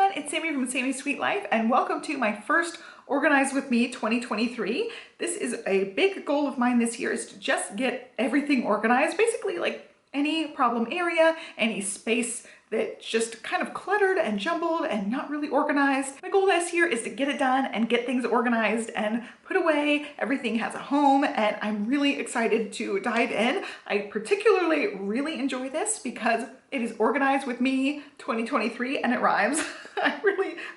everyone, it's Sammy from Sammy's Sweet Life and welcome to my first Organize With Me 2023. This is a big goal of mine this year, is to just get everything organized, basically like any problem area, any space that's just kind of cluttered and jumbled and not really organized. My goal this year is to get it done and get things organized and put away. Everything has a home and I'm really excited to dive in. I particularly really enjoy this because it is Organized With Me 2023 and it rhymes. I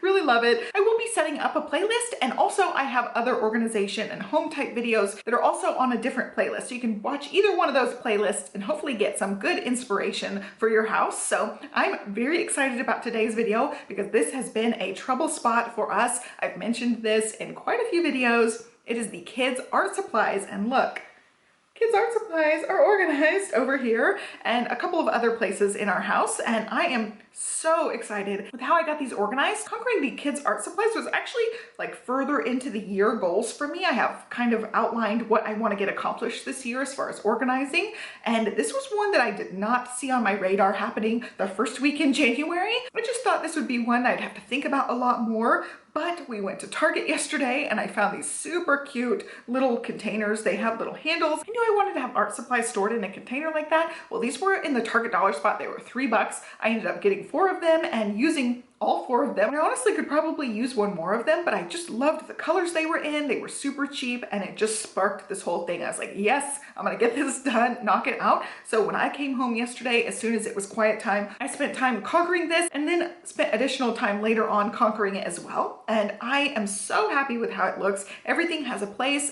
really love it. I will be setting up a playlist, and also I have other organization and home type videos that are also on a different playlist. So you can watch either one of those playlists and hopefully get some good inspiration for your house. So I'm very excited about today's video because this has been a trouble spot for us. I've mentioned this in quite a few videos. It is the kids' art supplies, and look, kids' art supplies are organized over here and a couple of other places in our house, and I am so excited with how I got these organized. Conquering the kids' art supplies was actually like further into the year goals for me. I have kind of outlined what I want to get accomplished this year as far as organizing, and this was one that I did not see on my radar happening the first week in January. I just thought this would be one I'd have to think about a lot more. But we went to Target yesterday and I found these super cute little containers. They have little handles. I knew I wanted to have art supplies stored in a container like that. Well, these were in the Target dollar spot. They were $3. I ended up getting 4 of them and using all 4 of them. I honestly could probably use one more of them, but I just loved the colors they were in. They were super cheap and it just sparked this whole thing. I was like, yes, I'm gonna get this done, knock it out. So when I came home yesterday, as soon as it was quiet time, I spent time conquering this and then spent additional time later on conquering it as well. And I am so happy with how it looks. Everything has a place.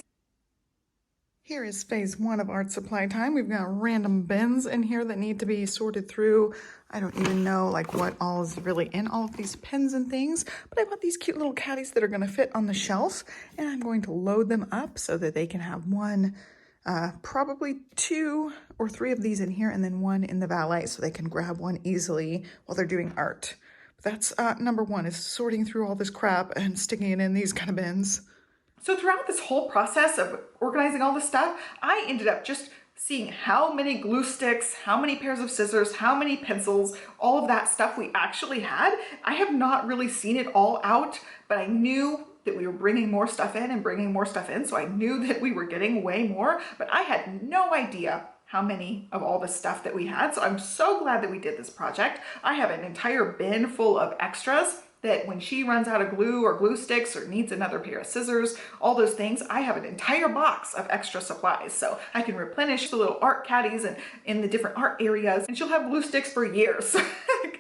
Here is phase 1 of art supply time. We've got random bins in here that need to be sorted through. I don't even know like what all is really in all of these pens and things, but I bought these cute little caddies that are going to fit on the shelf, and I'm going to load them up so that they can have one, probably 2 or 3 of these in here and then 1 in the valet so they can grab one easily while they're doing art. That's number 1, is sorting through all this crap and sticking it in these kind of bins. So throughout this whole process of organizing all this stuff, I ended up just seeing how many glue sticks, how many pairs of scissors, how many pencils, all of that stuff we actually had. I have not really seen it all out, but I knew that we were bringing more stuff in and bringing more stuff in, so I knew that we were getting way more, but I had no idea how many of all the stuff that we had. So I'm so glad that we did this project. I have an entire bin full of extras that when she runs out of glue or glue sticks or needs another pair of scissors, all those things, I have an entire box of extra supplies. So I can replenish the little art caddies and in the different art areas, and she'll have glue sticks for years.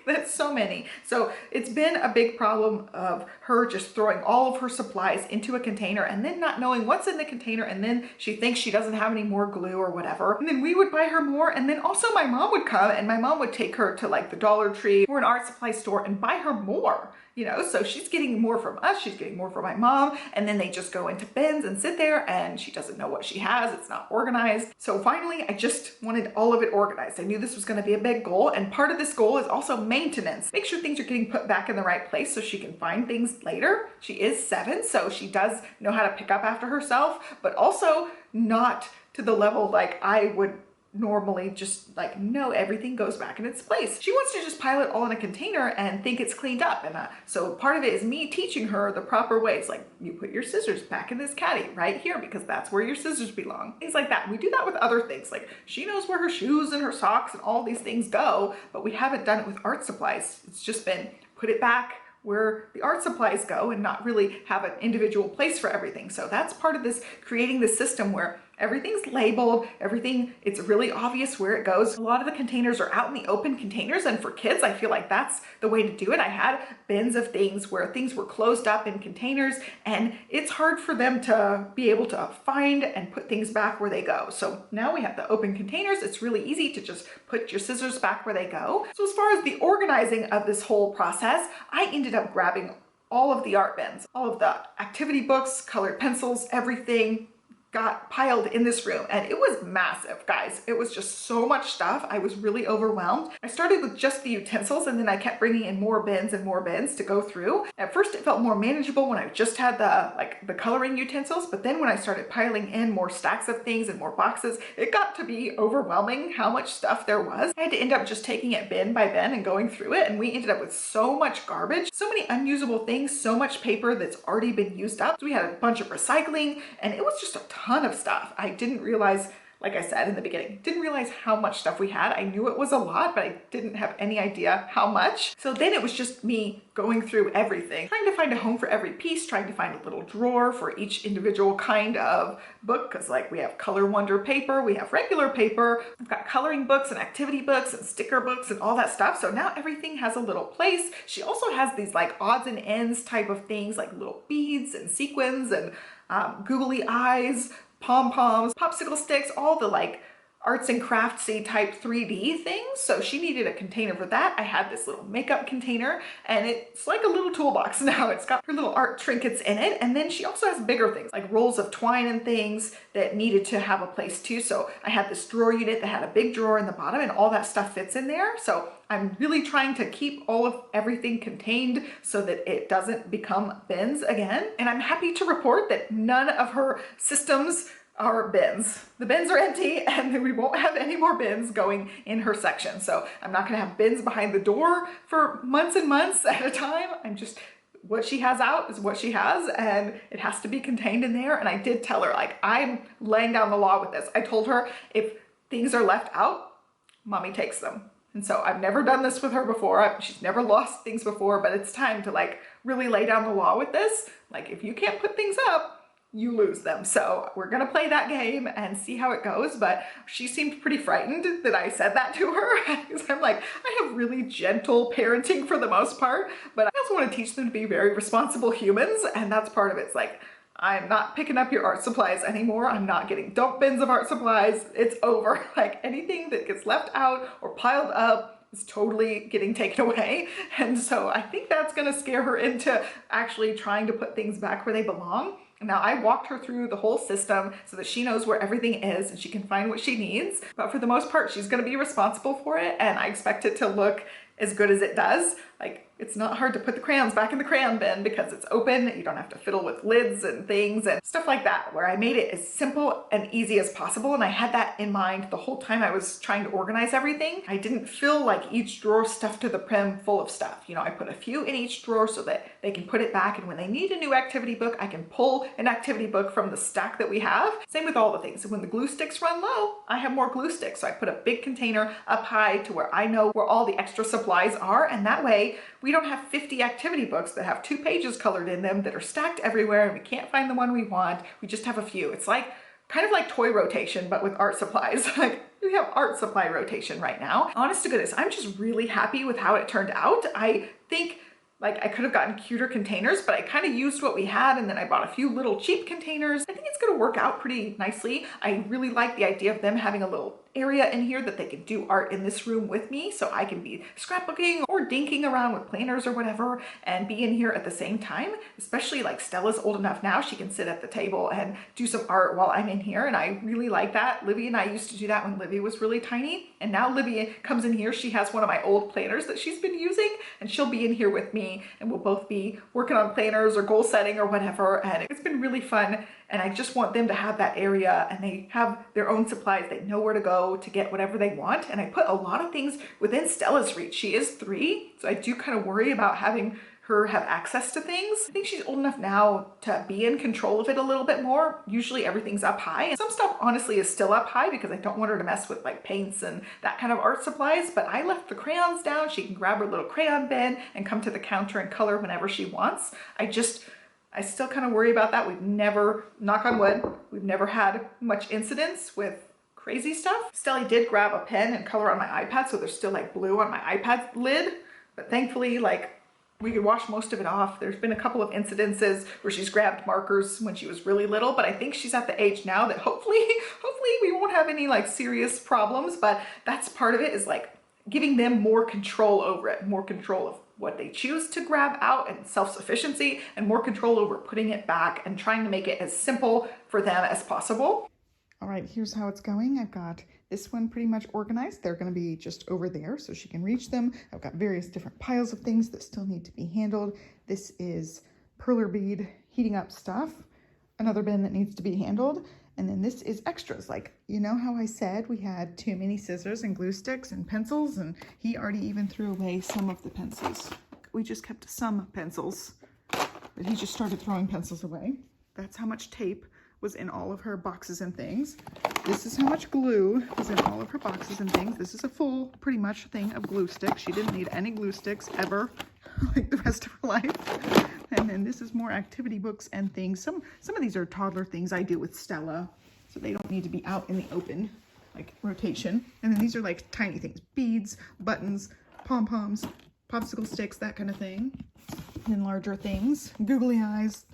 That's so many. So it's been a big problem of her just throwing all of her supplies into a container and then not knowing what's in the container, and then she thinks she doesn't have any more glue or whatever. And then we would buy her more, and then also my mom would come and my mom would take her to like the Dollar Tree or an art supply store and buy her more. You know, so she's getting more from us, she's getting more from my mom, and then they just go into bins and sit there and she doesn't know what she has, it's not organized. So finally, I just wanted all of it organized. I knew this was gonna be a big goal, and part of this goal is also maintenance. Make sure things are getting put back in the right place so she can find things later. She is 7, so she does know how to pick up after herself, but also not to the level like I would normally just like, no, everything goes back in its place. She wants to just pile it all in a container and think it's cleaned up. And so part of it is me teaching her the proper ways. Like, you put your scissors back in this caddy right here because that's where your scissors belong. Things like that. We do that with other things. Like, she knows where her shoes and her socks and all these things go, but we haven't done it with art supplies. It's just been put it back where the art supplies go and not really have an individual place for everything. So that's part of this, creating the system where everything's labeled, everything, it's really obvious where it goes. A lot of the containers are out in the open containers, and for kids, I feel like that's the way to do it. I had bins of things where things were closed up in containers, and it's hard for them to be able to find and put things back where they go. So now we have the open containers. It's really easy to just put your scissors back where they go. So as far as the organizing of this whole process, I ended up grabbing all of the art bins, all of the activity books, colored pencils, everything, got piled in this room, and it was massive, guys. It was just so much stuff. I was really overwhelmed. I started with just the utensils, and then I kept bringing in more bins and more bins to go through. At first it felt more manageable when I just had the coloring utensils, but then when I started piling in more stacks of things and more boxes, it got to be overwhelming how much stuff there was. I had to end up just taking it bin by bin and going through it, and we ended up with so much garbage, so many unusable things, so much paper that's already been used up. So we had a bunch of recycling, and it was just a ton of stuff. I didn't realize, like I said in the beginning, didn't realize how much stuff we had. I knew it was a lot, but I didn't have any idea how much. So then it was just me going through everything, trying to find a home for every piece, trying to find a little drawer for each individual kind of book, because like we have Color Wonder paper, we have regular paper, I've got coloring books and activity books and sticker books and all that stuff. So now everything has a little place. She also has these like odds and ends type of things, like little beads and sequins and googly eyes, pom-poms, popsicle sticks, all the like arts and craftsy type 3D things. So she needed a container for that. I had this little makeup container, and it's like a little toolbox now. It's got her little art trinkets in it. And then she also has bigger things like rolls of twine and things that needed to have a place too. So I had this drawer unit that had a big drawer in the bottom, and all that stuff fits in there. So I'm really trying to keep all of everything contained so that it doesn't become bins again. And I'm happy to report that none of her systems are bins. The bins are empty, and we won't have any more bins going in her section. So I'm not gonna have bins behind the door for months and months at a time. I'm just, what she has out is what she has, and it has to be contained in there. And I did tell her, like, I'm laying down the law with this. I told her if things are left out, mommy takes them. And so I've never done this with her before. She's never lost things before, but it's time to like really lay down the law with this. Like, if you can't put things up, you lose them. So we're gonna play that game and see how it goes. But she seemed pretty frightened that I said that to her, because I'm like, I have really gentle parenting for the most part, but I also want to teach them to be very responsible humans, and that's part of it. It's like, I'm not picking up your art supplies anymore. I'm not getting dump bins of art supplies. It's over. Like, anything that gets left out or piled up is totally getting taken away. And so I think that's gonna scare her into actually trying to put things back where they belong. Now, I walked her through the whole system so that she knows where everything is and she can find what she needs. But for the most part, she's gonna be responsible for it, and I expect it to look as good as it does. Like, it's not hard to put the crayons back in the crayon bin because it's open. You don't have to fiddle with lids and things and stuff like that, where I made it as simple and easy as possible. And I had that in mind the whole time I was trying to organize everything. I didn't fill like each drawer stuffed to the brim full of stuff. You know, I put a few in each drawer so that they can put it back. And when they need a new activity book, I can pull an activity book from the stack that we have. Same with all the things. So when the glue sticks run low, I have more glue sticks. So I put a big container up high to where I know where all the extra supplies are. And that way we don't have 50 activity books that have 2 pages colored in them that are stacked everywhere, and we can't find the one we want. We just have a few. It's like kind of like toy rotation, but with art supplies. Like, we have art supply rotation right now. Honest to goodness, I'm just really happy with how it turned out. I think like I could have gotten cuter containers, but I kind of used what we had, and then I bought a few little cheap containers. I think it's gonna work out pretty nicely. I really like the idea of them having a little area in here that they can do art in this room with me, so I can be scrapbooking or dinking around with planners or whatever and be in here at the same time. Especially like Stella's old enough now, she can sit at the table and do some art while I'm in here, and I really like that. Livy and I used to do that when Livy was really tiny, and now Livy comes in here. She has one of my old planners that she's been using, and she'll be in here with me, and we'll both be working on planners or goal setting or whatever, and it's been really fun. And I just want them to have that area, and they have their own supplies. They know where to go to get whatever they want. And I put a lot of things within Stella's reach. She is 3, so I do kind of worry about having her have access to things. I think she's old enough now to be in control of it a little bit more. Usually everything's up high, and some stuff honestly is still up high because I don't want her to mess with like paints and that kind of art supplies. But I left the crayons down. She can grab her little crayon bin and come to the counter and color whenever she wants. I still kind of worry about that. We've never, knock on wood, we've never had much incidents with crazy stuff. Stella did grab a pen and color on my iPad, so there's still like blue on my iPad lid, but thankfully, like, we could wash most of it off. There's been a couple of incidences where she's grabbed markers when she was really little, but I think she's at the age now that hopefully we won't have any like serious problems. But that's part of it, is like giving them more control over it, more control of what they choose to grab out and self-sufficiency and more control over putting it back and trying to make it as simple for them as possible. All right, here's how it's going. I've got this one pretty much organized. They're going to be just over there so she can reach them. I've got various different piles of things that still need to be handled. This is perler bead heating up stuff, another bin that needs to be handled. And then this is extras. Like, you know how I said we had too many scissors and glue sticks and pencils, and he already even threw away some of the pencils. We just kept some pencils, but he just started throwing pencils away. That's how much tape was in all of her boxes and things. This is how much glue was in all of her boxes and things. This is a full, pretty much, thing of glue sticks. She didn't need any glue sticks ever, like the rest of her life. And then this is more activity books and things. Some of these are toddler things I do with Stella, so they don't need to be out in the open, like rotation. And then these are like tiny things, beads, buttons, pom-poms, popsicle sticks, that kind of thing. And then larger things, googly eyes,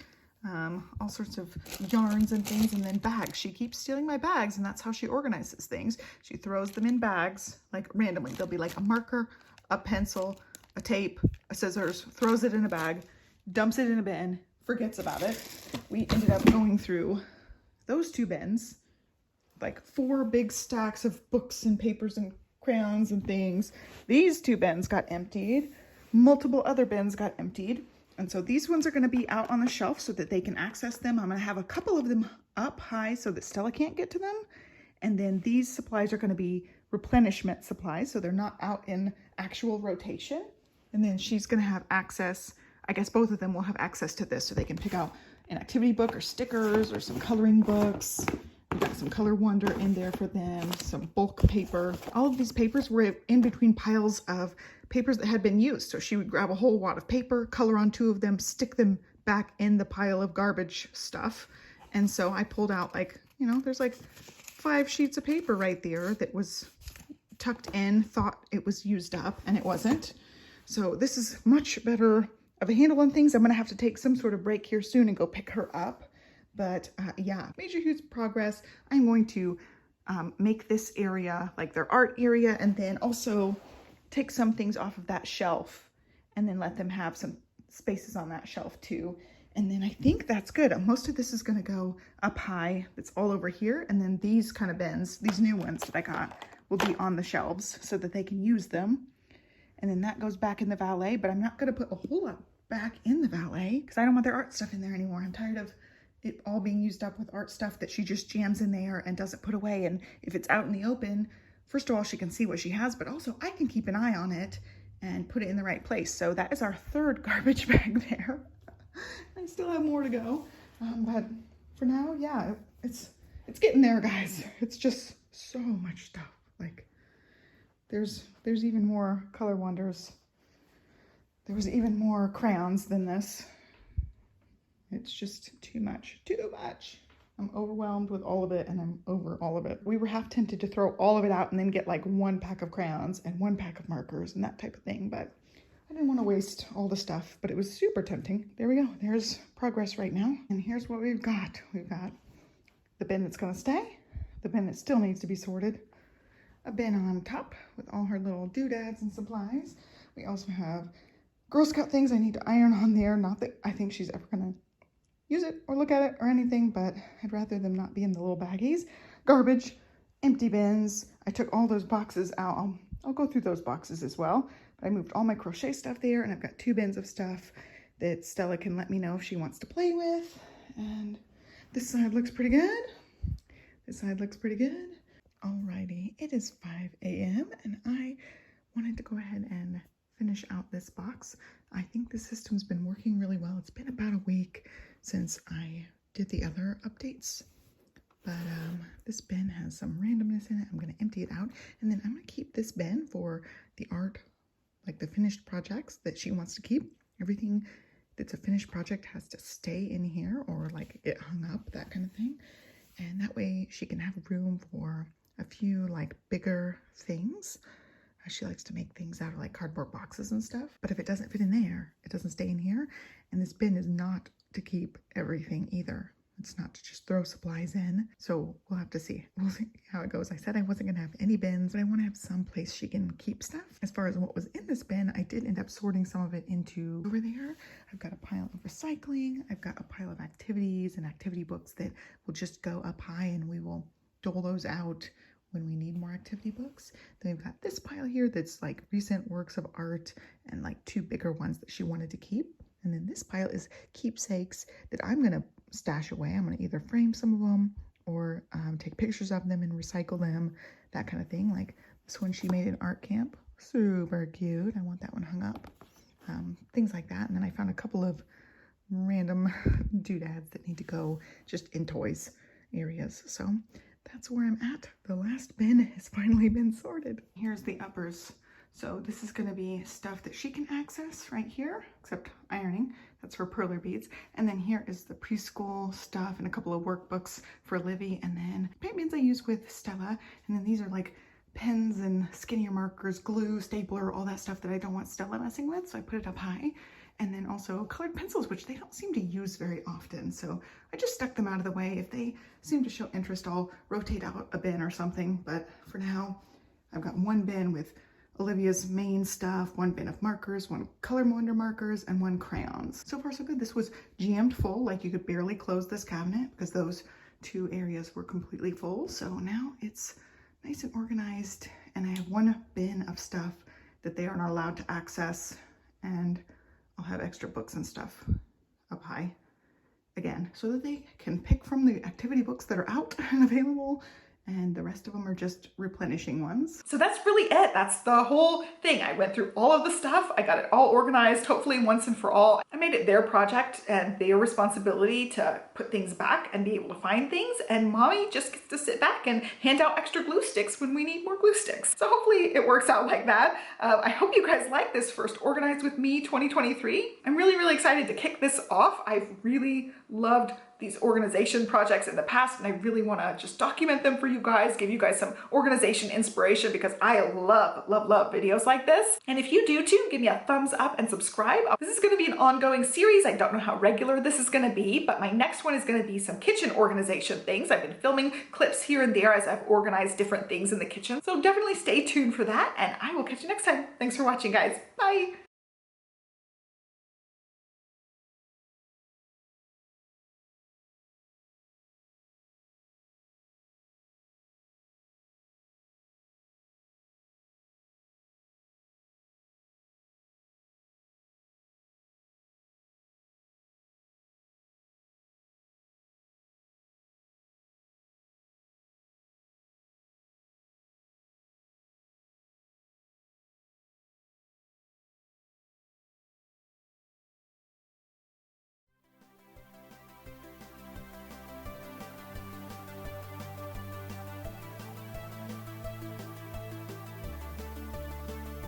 all sorts of yarns and things, and then bags. She keeps stealing my bags, and that's how she organizes things. She throws them in bags, like randomly. There'll be like a marker, a pencil, a tape, a scissors, throws it in a bag, dumps it in a bin, forgets about it. We ended up going through those two bins, like 4 big stacks of books and papers and crayons and things. These 2 bins got emptied. Multiple other bins got emptied. And so these ones are going to be out on the shelf so that they can access them. I'm going to have a couple of them up high so that Stella can't get to them. And then these supplies are going to be replenishment supplies, so they're not out in actual rotation. And then she's going to have access, I guess both of them will have access to this so they can pick out an activity book or stickers or some coloring books. We've got some Color Wonder in there for them, some bulk paper. All of these papers were in between piles of papers that had been used. So she would grab a whole wad of paper, color on 2 of them, stick them back in the pile of garbage stuff. And so I pulled out, like, you know, there's like 5 sheets of paper right there that was tucked in, thought it was used up, and it wasn't. So this is much better of a handle on things. I'm going to have to take some sort of break here soon and go pick her up. But yeah, major huge progress. I'm going to make this area like their art area, and then also take some things off of that shelf and then let them have some spaces on that shelf too. And then I think that's good. Most of this is going to go up high. It's all over here. And then these kind of bins, these new ones that I got, will be on the shelves so that they can use them. And then that goes back in the valet, but I'm not going to put a whole lot back in the valet because I don't want their art stuff in there anymore. I'm tired of it all being used up with art stuff that she just jams in there and doesn't put away. And if it's out in the open, first of all, she can see what she has, but also I can keep an eye on it and put it in the right place. So that is our 3rd garbage bag there. I still have more to go, but for now, yeah, it's getting there, guys. It's just so much stuff. Like there's even more Color Wonders. There was even more crayons than this. It's just too much, too much. I'm overwhelmed with all of it, and I'm over all of it. We were half tempted to throw all of it out and then get like 1 pack of crayons and 1 pack of markers and that type of thing, but I didn't want to waste all the stuff, but it was super tempting. There we go. There's progress right now. And here's what we've got. We've got the bin that's going to stay, the bin that still needs to be sorted, a bin on top with all her little doodads and supplies. We also have Girl Scout things I need to iron on there. Not that I think she's ever going to use it or look at it or anything, but I'd rather them not be in the little baggies. Garbage, empty bins. I took all those boxes out. I'll go through those boxes as well. But I moved all my crochet stuff there, and I've got 2 bins of stuff that Stella can let me know if she wants to play with. And this side looks pretty good. This side looks pretty good. Alrighty, it is 5 a.m. and I wanted to go ahead and finish out this box. I think the system's been working really well. It's been about a week since I did the other updates, but this bin has some randomness in it. I'm going to empty it out, and then I'm going to keep this bin for the art, like the finished projects that she wants to keep. Everything that's a finished project has to stay in here or like it hung up, that kind of thing. And that way she can have room for a few like bigger things. She likes to make things out of like cardboard boxes and stuff. But if it doesn't fit in there, it doesn't stay in here. And this bin is not to keep everything either. It's not to just throw supplies in. So we'll have to see. We'll see how it goes. I said I wasn't going to have any bins, but I want to have some place she can keep stuff. As far as what was in this bin, I did end up sorting some of it into over there. I've got a pile of recycling. I've got a pile of activities and activity books that will just go up high, and we will dole those out when we need more activity books. Then we've got this pile here that's like recent works of art and like 2 bigger ones that she wanted to keep. And then this pile is keepsakes that I'm going to stash away. I'm going to either frame some of them or take pictures of them and recycle them, that kind of thing. Like this one she made in art camp. Super cute. I want that one hung up. Things like that. And then I found a couple of random doodads that need to go just in toys areas. So that's where I'm at. The last bin has finally been sorted. Here's the uppers. So this is going to be stuff that she can access right here, except ironing. That's for perler beads. And then here is the preschool stuff and a couple of workbooks for Olivia, and then paint bins I use with Stella. And then these are like pens and skinnier markers, glue, stapler, all that stuff that I don't want Stella messing with, so I put it up high. And then also colored pencils, which they don't seem to use very often, so I just stuck them out of the way. If they seem to show interest, I'll rotate out a bin or something, but for now, I've got one bin with Olivia's main stuff, one bin of markers, one Color Wonder markers, and one crayons. So far so good. This was jammed full, like you could barely close this cabinet because those 2 areas were completely full. So now it's nice and organized, and I have one bin of stuff that they are not allowed to access, and I'll have extra books and stuff up high again so that they can pick from the activity books that are out and available, and the rest of them are just replenishing ones. So that's really it. That's the whole thing. I went through all of the stuff. I got it all organized, hopefully once and for all. I made it their project and their responsibility to put things back and be able to find things. And mommy just gets to sit back and hand out extra glue sticks when we need more glue sticks. So hopefully it works out like that. I hope you guys like this first Organize With Me 2023. I'm really, really excited to kick this off. I've really loved these organization projects in the past, and I really want to just document them for you guys, give you guys some organization inspiration, because I love videos like this. And if you do too, give me a thumbs up and subscribe. This is going to be an ongoing series. I don't know how regular this is going to be, but my next one is going to be some kitchen organization things. I've been filming clips here and there as I've organized different things in the kitchen, so definitely stay tuned for that, and I will catch you next time. Thanks for watching, guys. Bye.